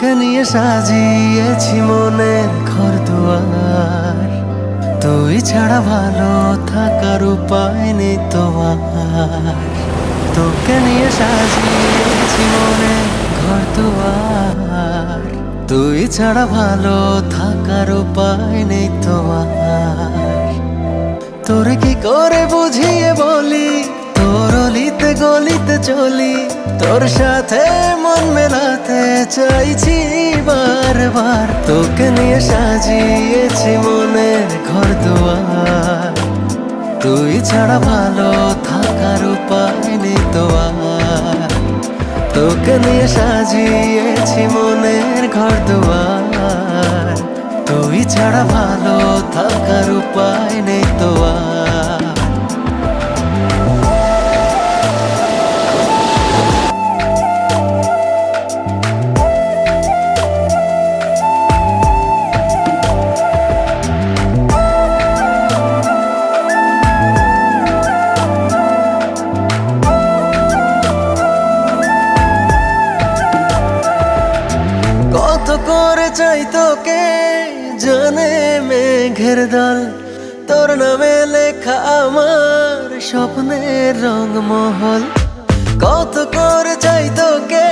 তোকে নিয়ে সাজিয়েছি মনের ঘর দুয়ার, তুই ছাড়া ভালো থাকার উপায় নেই তো আর। তোকে নিয়ে সাজিয়েছি মনের ঘর দুয়ার, তুই ছাড়া ভালো থাকার উপায় নেই তো আর। তোরে কি করে বুঝিয়ে বলি, তোর অলিতে গলিতে চলি, তোর সাথে মন মেলাতে চাইছি বারবার। তোকে নিয়ে সাজিয়েছি মনের ঘর দুয়ার, তুই ছাড়া ভালো থাকার উপায় নেই তো আর। তোকে নিয়ে সাজিয়েছি মনের ঘর দুয়ার, তুই ছাড়া ভালো থাকার উপায় নেই তো আর। কত করে চাই তোকে জানে মেঘের দল, তোর নামে লেখা আমার স্বপ্নের রংমহল। কত করে চাই তোকে